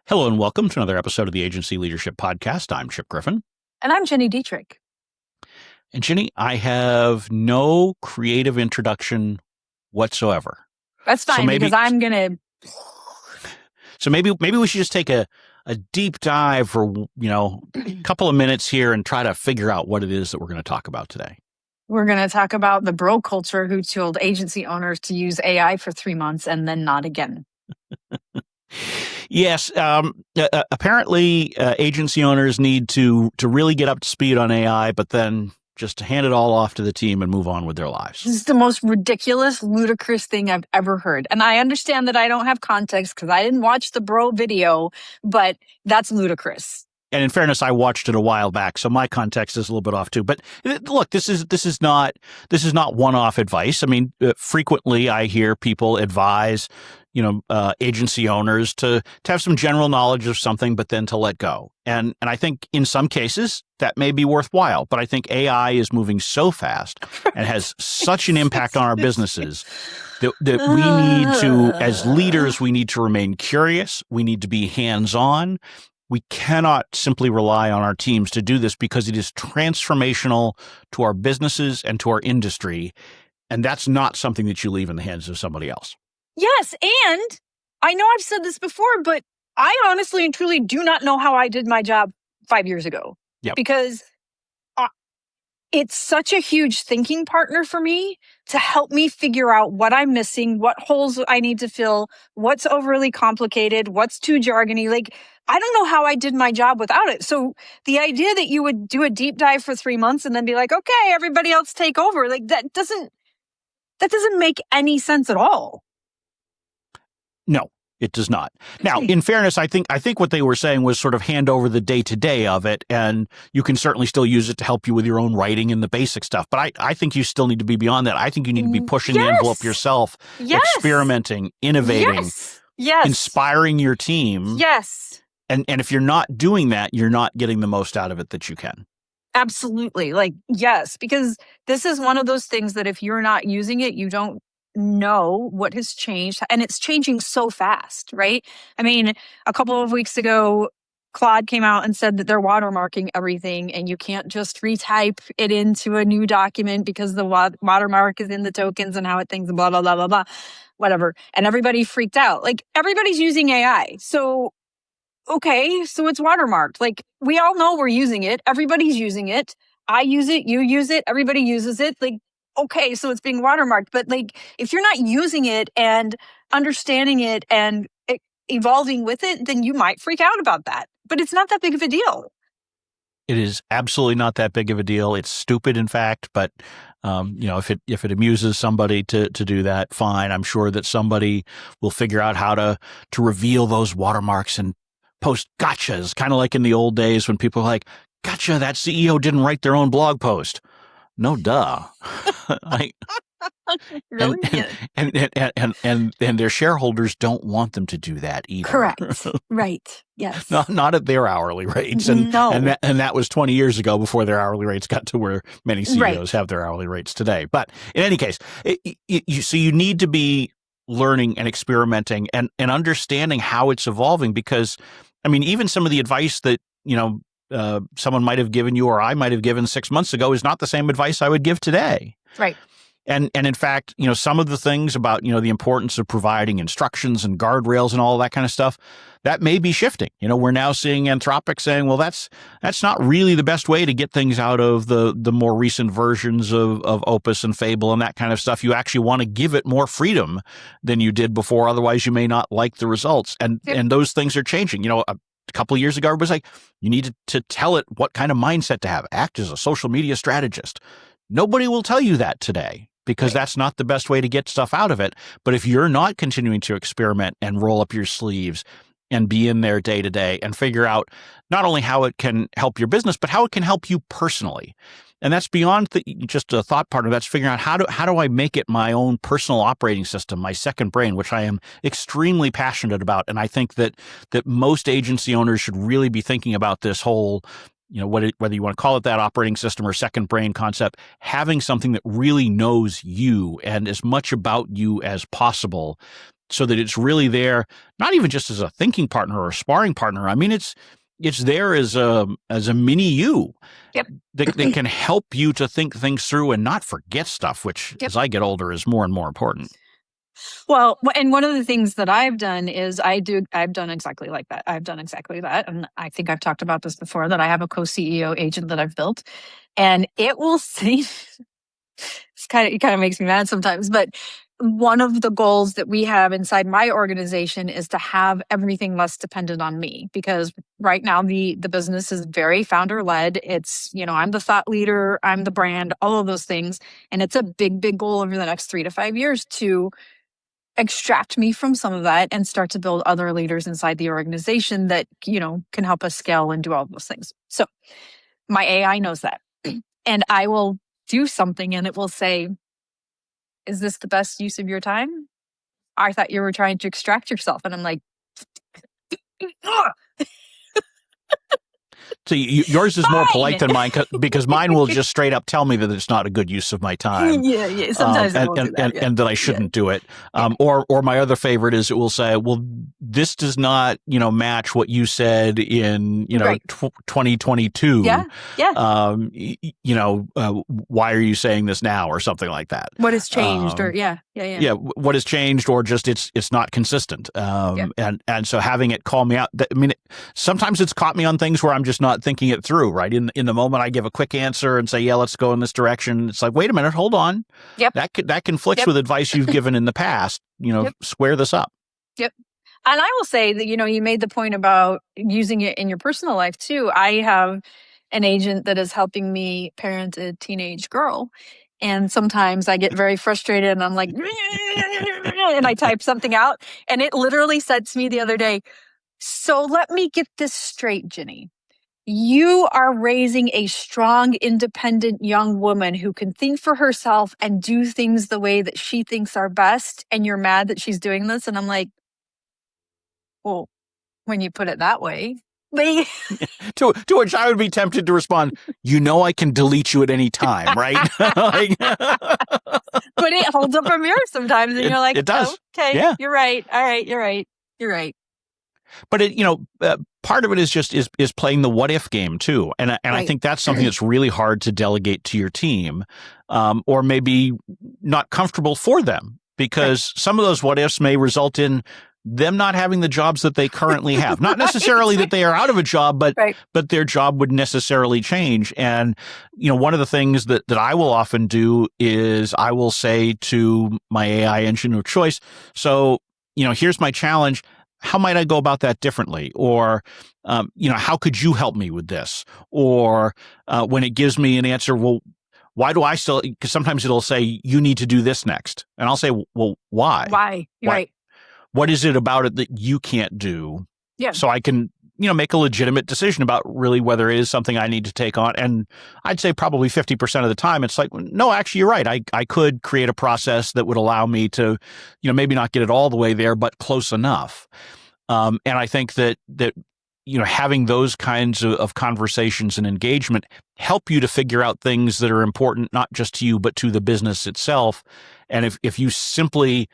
Hello and welcome to another episode of the Agency Leadership Podcast. I'm Chip Griffin. And I'm Gini Dietrich. And Gini, I have no creative introduction whatsoever. That's fine because I'm going to... So maybe we should just take a deep dive for, a couple of minutes here and try to figure out what it is that we're going to talk about today. We're going to talk about the bro culture who told agency owners to use AI for 3 months and then not again. Yes. Apparently, agency owners need to really get up to speed on AI, but then just hand it all off to the team and move on with their lives. This is the most ridiculous, ludicrous thing I've ever heard. And I understand that I don't have context because I didn't watch the bro video, but that's ludicrous. And in fairness, I watched it a while back, so my context is a little bit off too. But look, this is not one-off advice. I mean, frequently I hear people advise, agency owners to have some general knowledge of something, but then to let go. And I think in some cases that may be worthwhile. But I think AI is moving so fast and has such an impact on our businesses that we need to, as leaders, we need to remain curious. We need to be hands-on. We cannot simply rely on our teams to do this because it is transformational to our businesses and to our industry. And that's not something that you leave in the hands of somebody else. Yes. And I know I've said this before, but I honestly and truly do not know how I did my job 5 years ago. Yep. Because it's such a huge thinking partner for me to help me figure out what I'm missing, what holes I need to fill, what's overly complicated, what's too jargony. Like, I don't know how I did my job without it. So the idea that you would do a deep dive for 3 months and then be like, okay, everybody else take over, like that doesn't make any sense at all. No, it does not. Now, in fairness, I think what they were saying was sort of hand over the day-to-day of it, and you can certainly still use it to help you with your own writing and the basic stuff. But I think you still need to be beyond that. I think you need to be pushing the envelope yourself, experimenting, innovating, inspiring your team. Yes. And if you're not doing that, you're not getting the most out of it that you can. Absolutely. Like, yes, because this is one of those things that if you're not using it, you don't know what has changed, and it's changing so fast, right? I mean, a couple of weeks ago, Claude came out and said that they're watermarking everything, and you can't just retype it into a new document because the watermark is in the tokens and how it thinks, blah, blah, blah, blah, blah, whatever. And everybody freaked out. Like, everybody's using AI. So, okay, so it's watermarked. Like, we all know we're using it. Everybody's using it. I use it. You use it. Everybody uses it. Like, okay, so it's being watermarked. But like, if you're not using it and understanding it and evolving with it, then you might freak out about that. But it's not that big of a deal. It is absolutely not that big of a deal. It's stupid, in fact. But if it amuses somebody to do that, fine. I'm sure that somebody will figure out how to reveal those watermarks and post gotchas, kind of like in the old days when people are like, gotcha, that CEO didn't write their own blog post. No, duh. And their shareholders don't want them to do that either. Correct. Right. Yes. Not at their hourly rates. And that was 20 years ago before their hourly rates got to where many CEOs have their hourly rates today. But in any case, you need to be learning and experimenting and understanding how it's evolving, because, I mean, even some of the advice that, someone might have given you or I might have given 6 months ago is not the same advice I would give today. Right. And in fact, some of the things about, the importance of providing instructions and guardrails and all that kind of stuff, that may be shifting. We're now seeing Anthropic saying, well, that's not really the best way to get things out of the more recent versions of Opus and Fable and that kind of stuff. You actually want to give it more freedom than you did before. Otherwise, you may not like the results. And those things are changing. A couple of years ago, it was like, you need to tell it what kind of mindset to have. Act as a social media strategist. Nobody will tell you that today, because that's not the best way to get stuff out of it. But if you're not continuing to experiment and roll up your sleeves and be in there day to day and figure out not only how it can help your business, but how it can help you personally. And that's beyond just a thought partner. That's figuring out how do I make it my own personal operating system, my second brain, which I am extremely passionate about. And I think that most agency owners should really be thinking about this whole, whether you want to call it that operating system or second brain concept, having something that really knows you and as much about you as possible. so that it's really there, not even just as a thinking partner or a sparring partner. I mean, it's there as a mini you Yep. that can help you to think things through and not forget stuff, which Yep. as I get older is more and more important. Well, and one of the things that I've done is I've done exactly like that. I've done exactly that. And I think I've talked about this before, that I have a co-CEO agent that I've built, and it will say, it kind of makes me mad sometimes, but one of the goals that we have inside my organization is to have everything less dependent on me, because right now the business is very founder led. It's, I'm the thought leader, I'm the brand, all of those things. And it's a big, big goal over the next 3 to 5 years to extract me from some of that and start to build other leaders inside the organization that, can help us scale and do all those things. So my AI knows that. And I will do something and it will say, is this the best use of your time? I thought you were trying to extract yourself. And I'm like, "Ugh." So yours is more polite than mine, because mine will just straight up tell me that it's not a good use of my time. Yeah. Sometimes it won't do that, and that I shouldn't do it. Or my other favorite is it will say, well, this does not, match what you said in, Right. 2022. Yeah. Why are you saying this now, or something like that? What has changed? Or Yeah, what has changed, or just it's not consistent. And so having it call me out, sometimes it's caught me on things where I'm just not thinking it through, right? In the moment, I give a quick answer and say, yeah, let's go in this direction. It's like, wait a minute, hold on. Yep. That conflicts with advice you've given in the past. Square this up. Yep. And I will say that, you made the point about using it in your personal life too. I have an agent that is helping me parent a teenage girl. And sometimes I get very frustrated and I'm like, and I type something out. And it literally said to me the other day, so let me get this straight, Gini. You are raising a strong, independent young woman who can think for herself and do things the way that she thinks are best. And you're mad that she's doing this. And I'm like, well, when you put it that way. To which I would be tempted to respond, I can delete you at any time, right? But it holds up a mirror sometimes, and you're like, it does. Oh, okay, yeah. You're right. All right, you're right. But part of it is just is playing the what if game too, and Right. I think that's something that's really hard to delegate to your team, or maybe not comfortable for them, because some of those what ifs may result in them not having the jobs that they currently have. Not necessarily that they are out of a job, but their job would necessarily change. And one of the things that I will often do is I will say to my AI engine of choice, so here's my challenge. How might I go about that differently? Or, how could you help me with this? Or when it gives me an answer, well, why do I still, because sometimes it'll say, you need to do this next. And I'll say, well, why? Why? Right. What is it about it that you can't do? Yeah. So I can, make a legitimate decision about really whether it is something I need to take on. And I'd say probably 50% of the time, it's like, no, actually, you're right. I could create a process that would allow me to, maybe not get it all the way there, but close enough. And I think that having those kinds of conversations and engagement help you to figure out things that are important, not just to you, but to the business itself. And if you simply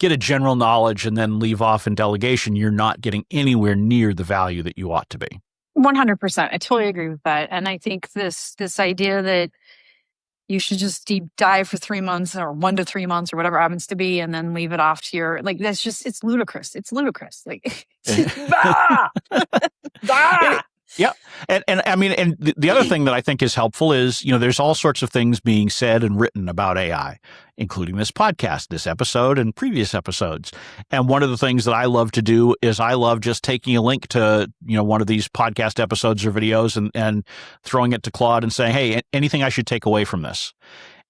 get a general knowledge and then leave off in delegation, you're not getting anywhere near the value that you ought to be. 100%. I totally agree with that. And I think this idea that you should just deep dive for 3 months or 1 to 3 months or whatever it happens to be, and then leave it off to your, that's just, it's ludicrous. It's ludicrous. Yeah. And I mean, and the other thing that I think is helpful is, there's all sorts of things being said and written about AI, including this podcast, this episode, and previous episodes. And one of the things that I love to do is I love just taking a link to, one of these podcast episodes or videos and throwing it to Claude and saying, hey, anything I should take away from this?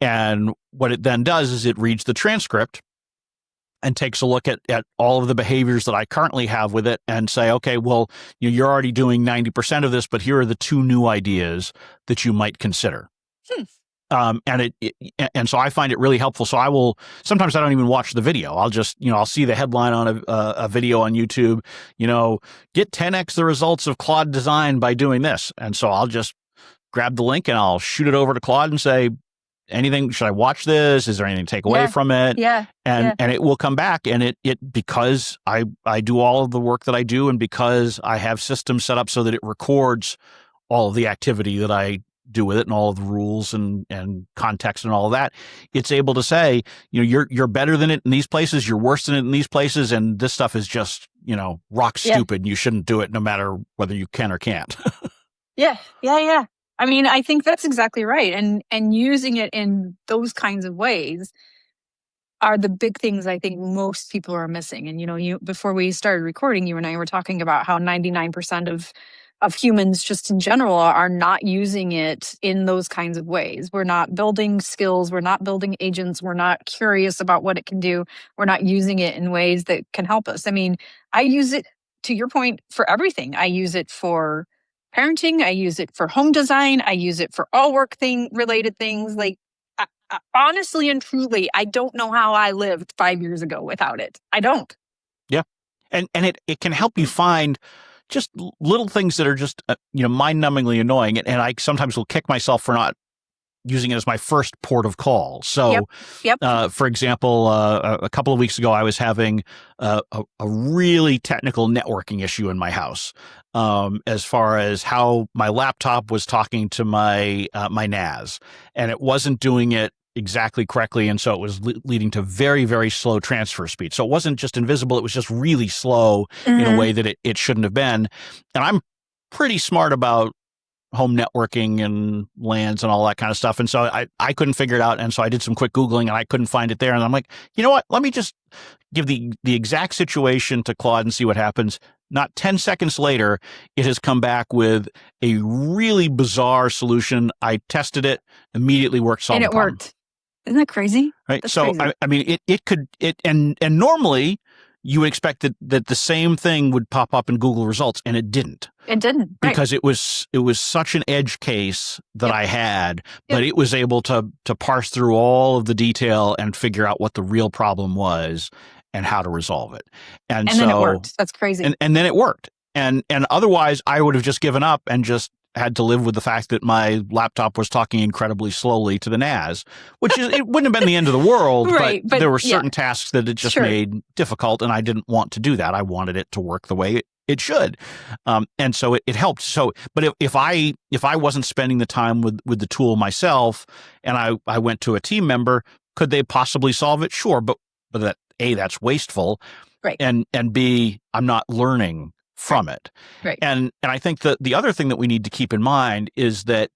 And what it then does is it reads the transcript and takes a look at all of the behaviors that I currently have with it and say, okay, well, you're already doing 90% of this, but here are the 2 new ideas that you might consider. And so I find it really helpful. So sometimes I don't even watch the video. I'll just, I'll see the headline on a video on YouTube, get 10x the results of Claude design by doing this. And so I'll just grab the link and I'll shoot it over to Claude and say, anything, should I watch this? Is there anything to take away Yeah. from it? Yeah. Yeah. And it will come back, and it because I do all of the work that I do, and because I have systems set up so that it records all of the activity that I do with it and all of the rules and context and all of that, it's able to say, you're better than it in these places, you're worse than it in these places, and this stuff is just, rock Yeah. stupid, and you shouldn't do it no matter whether you can or can't. Yeah. Yeah. Yeah. I mean, I think that's exactly right. And using it in those kinds of ways are the big things I think most people are missing. And you before we started recording, you and I were talking about how 99% of humans just in general are not using it in those kinds of ways. We're not building skills, we're not building agents, we're not curious about what it can do. We're not using it in ways that can help us. I mean, I use it, to your point, for everything. I use it for parenting, I use it for home design, I use it for all work thing related things. Like honestly and truly, I don't know how I lived 5 years ago without it. I don't. Yeah. And it can help you find just little things that are just, mind-numbingly annoying. And I sometimes will kick myself for not using it as my first port of call. So, Yep. For example, a couple of weeks ago, I was having a really technical networking issue in my house, as far as how my laptop was talking to my NAS, and it wasn't doing it exactly correctly, and so it was leading to very, very slow transfer speed. So it wasn't just invisible; it was just really slow in a way that it shouldn't have been. And I'm pretty smart about home networking and LANs and all that kind of stuff. And so I couldn't figure it out. And so I did some quick Googling and I couldn't find it there. And I'm like, you know what? Let me just give the exact situation to Claude and see what happens. Not 10 seconds later, it has come back with a really bizarre solution. I tested it, immediately worked, solved And the it problem. worked. Isn't that crazy? Right. That's So, crazy. I mean, it could, and normally you would expect that the same thing would pop up in Google results, and it didn't. It didn't. Right. Because it was such an edge case that I had, but Yep. it was able to parse through all of the detail and figure out what the real problem was and how to resolve it. And so then it worked. That's crazy. And then it worked. And otherwise I would have just given up and just had to live with the fact that my laptop was talking incredibly slowly to the NAS, which is, it wouldn't have been the end of the world, Right, but there were certain tasks that it just made difficult, and I didn't want to do that. I wanted it to work the way it should. And so it helped. So, but if I wasn't spending the time with the tool myself and I went to a team member, could they possibly solve it? Sure. But that A, that's wasteful. Right. And B, I'm not learning from it. Right. And I think that the other thing that we need to keep in mind is that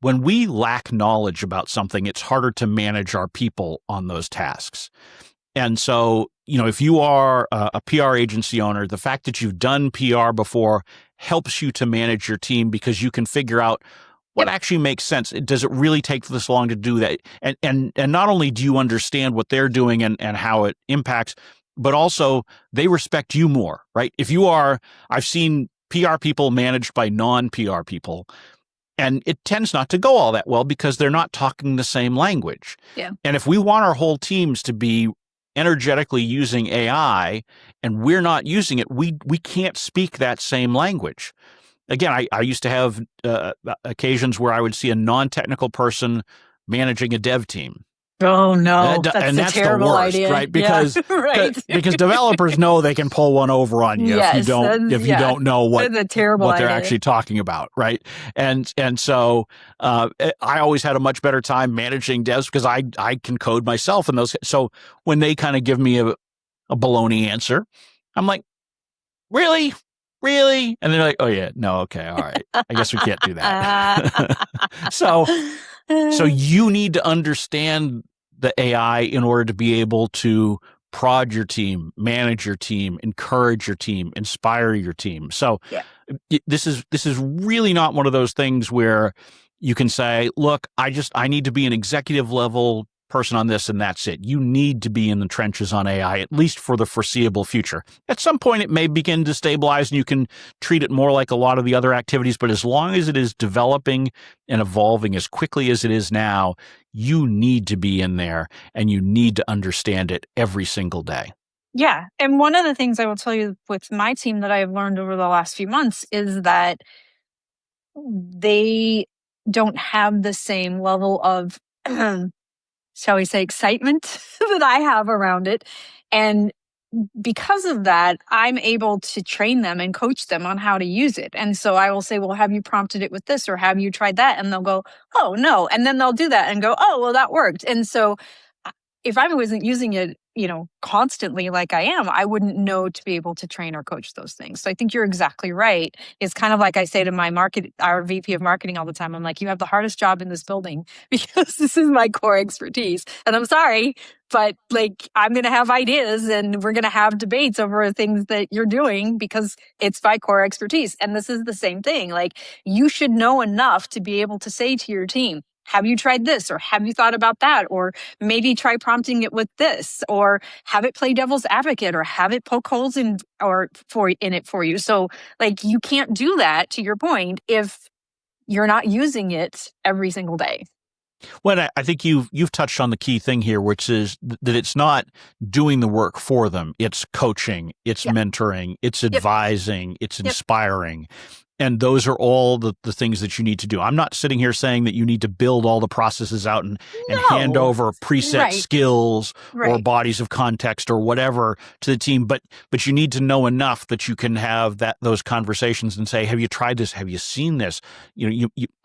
when we lack knowledge about something, it's harder to manage our people on those tasks. And so, if you are a PR agency owner, the fact that you've done PR before helps you to manage your team, because you can figure out what actually makes sense. Does it really take this long to do that? And not only do you understand what they're doing and how it impacts, but also they respect you more, right? I've seen PR people managed by non-PR people, and it tends not to go all that well because they're not talking the same language. Yeah. And if we want our whole teams to be energetically using AI and we're not using it, we can't speak that same language. Again, I used to have occasions where I would see a non-technical person managing a dev team. Oh no, that's a terrible the worst, idea, right? Because right. because developers know they can pull one over on you if you don't know what they're actually talking about, right? And so I always had a much better time managing devs because I can code myself, and those. So when they kind of give me a baloney answer, I'm like, really? And they're like, oh yeah, no, okay, all right. I guess we can't do that. So you need to understand the AI in order to be able to prod your team, manage your team, encourage your team, inspire your team. So this is really not one of those things where you can say, look, I need to be an executive level person on this and that's it. You need to be in the trenches on AI, at least for the foreseeable future. At some point, it may begin to stabilize and you can treat it more like a lot of the other activities. But as long as it is developing and evolving as quickly as it is now, you need to be in there and you need to understand it every single day. Yeah. And one of the things I will tell you with my team that I have learned over the last few months is that they don't have the same level of shall we say, excitement that I have around it. And because of that, I'm able to train them and coach them on how to use it. And so I will say, well, have you prompted it with this, or have you tried that? And they'll go, oh, no. And then they'll do that and go, oh, well, that worked. And so if I wasn't using it, constantly like I am, I wouldn't know to be able to train or coach those things. So I think you're exactly right. It's kind of like I say to our VP of marketing all the time. I'm like, you have the hardest job in this building because this is my core expertise. And I'm sorry, but like, I'm going to have ideas and we're going to have debates over things that you're doing because it's my core expertise. And this is the same thing. Like, you should know enough to be able to say to your team, have you tried this? Or have you thought about that? Or maybe try prompting it with this, or have it play devil's advocate, or have it poke holes in it for you. So like, you can't do that, to your point, if you're not using it every single day. Well, I think you've touched on the key thing here, which is that it's not doing the work for them. It's coaching, it's mentoring, it's advising, it's inspiring. And those are all the things that you need to do. I'm not sitting here saying that you need to build all the processes out and hand over preset skills or bodies of context or whatever to the team, but you need to know enough that you can have those conversations and say, have you tried this? Have you seen this?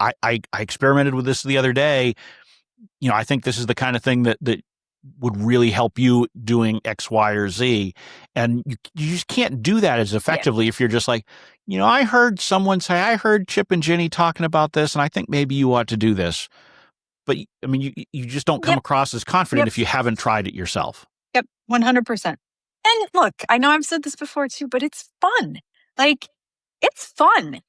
I experimented with this the other day. I think this is the kind of thing that would really help you doing X, Y, or Z. And you just can't do that as effectively if you're just like, I heard someone say, I heard Chip and Ginny talking about this, and I think maybe you ought to do this. But I mean, you just don't come across as confident if you haven't tried it yourself. Yep, 100%. And look, I know I've said this before too, but it's fun. Like, it's fun.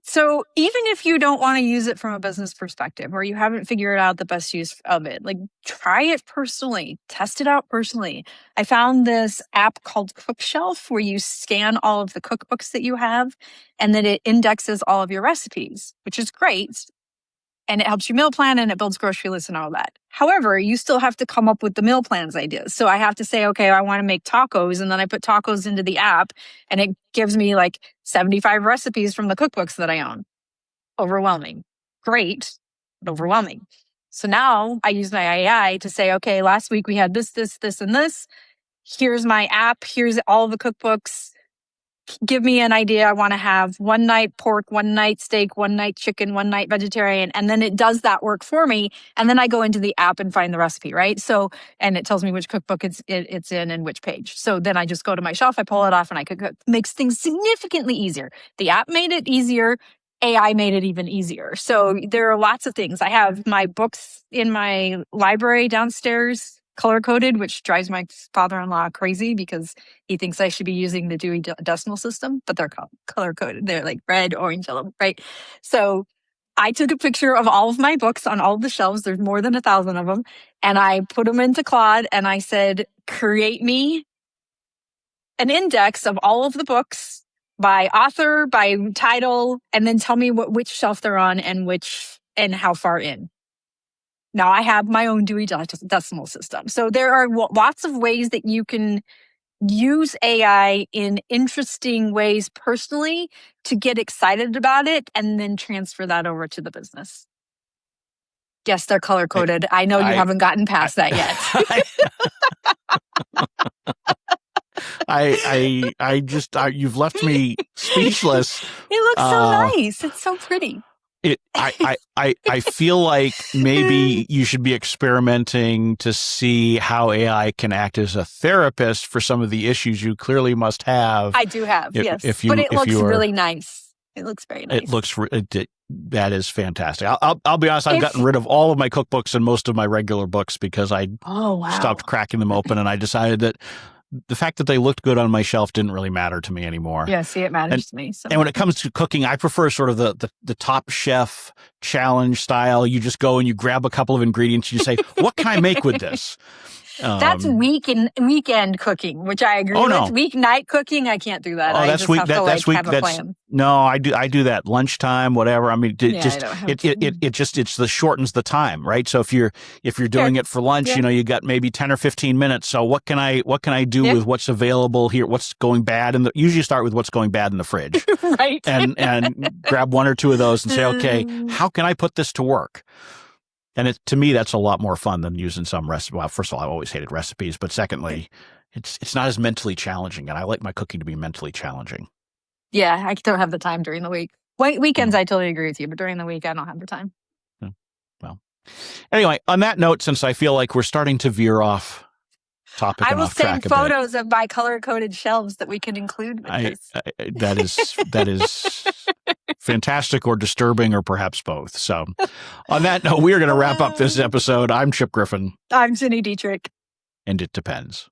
So even if you don't want to use it from a business perspective, or you haven't figured out the best use of it, like, try it personally, test it out personally. I found this app called Cookshelf where you scan all of the cookbooks that you have, and then it indexes all of your recipes, which is great. And it helps you meal plan, and it builds grocery lists and all that. However, you still have to come up with the meal plans ideas. So I have to say, okay, I want to make tacos. And then I put tacos into the app, and it gives me like 75 recipes from the cookbooks that I own. Overwhelming. Great, but overwhelming. So now I use my AI to say, okay, last week we had this, and this. Here's my app. Here's all the cookbooks. Give me an idea. I want to have one night pork, one night steak, one night chicken, one night vegetarian. And then it does that work for me. And then I go into the app and find the recipe, right? So, and it tells me which cookbook it's in and which page. So then I just go to my shelf, I pull it off, and I cook. Makes things significantly easier. The app made it easier. AI made it even easier. So there are lots of things. I have my books in my library downstairs, color-coded, which drives my father-in-law crazy because he thinks I should be using the Dewey Decimal System, but they're color-coded. They're like red, orange, yellow, right? So I took a picture of all of my books on all of the shelves. There's more than 1,000 of them. And I put them into Claude, and I said, create me an index of all of the books by author, by title, and then tell me which shelf they're on and how far in. Now I have my own Dewey Decimal System. So there are lots of ways that you can use AI in interesting ways personally to get excited about it and then transfer that over to the business. Yes, they're color coded. I know you haven't gotten past that yet. You've left me speechless. It looks so nice. It's so pretty. I feel like maybe you should be experimenting to see how AI can act as a therapist for some of the issues you clearly must have. I do have, yes. But it looks really nice. It looks very nice. That is fantastic. I'll be honest, I've gotten rid of all of my cookbooks and most of my regular books because I stopped cracking them open, and I decided that the fact that they looked good on my shelf didn't really matter to me anymore. Yeah, see, it matters to me. So. And when it comes to cooking, I prefer sort of the Top Chef challenge style. You just go and you grab a couple of ingredients and you say, what can I make with this? That's weekend cooking, which I agree with. No. Weeknight cooking, I can't do that. That's week. That's week. No, I do that lunchtime, whatever. I mean, it shortens the time, right? So if you're doing it for lunch, you got maybe 10 or 15 minutes. So what can I do with what's available here? What's going bad? And usually start with what's going bad in the fridge, right? And grab one or two of those and say, okay, how can I put this to work? And to me, that's a lot more fun than using some recipe. Well, first of all, I've always hated recipes, but secondly, it's not as mentally challenging, and I like my cooking to be mentally challenging. Yeah, I don't have the time during the week. Weekends, I totally agree with you, but during the week, I don't have the time. Well, anyway, on that note, since I feel like we're starting to veer off topic I and will off track send a bit, photos of my color-coded shelves that we can include with this. that is fantastic or disturbing or perhaps both. So on that note, we are going to wrap up this episode. I'm Chip Griffin. I'm Ginny Dietrich. And it depends.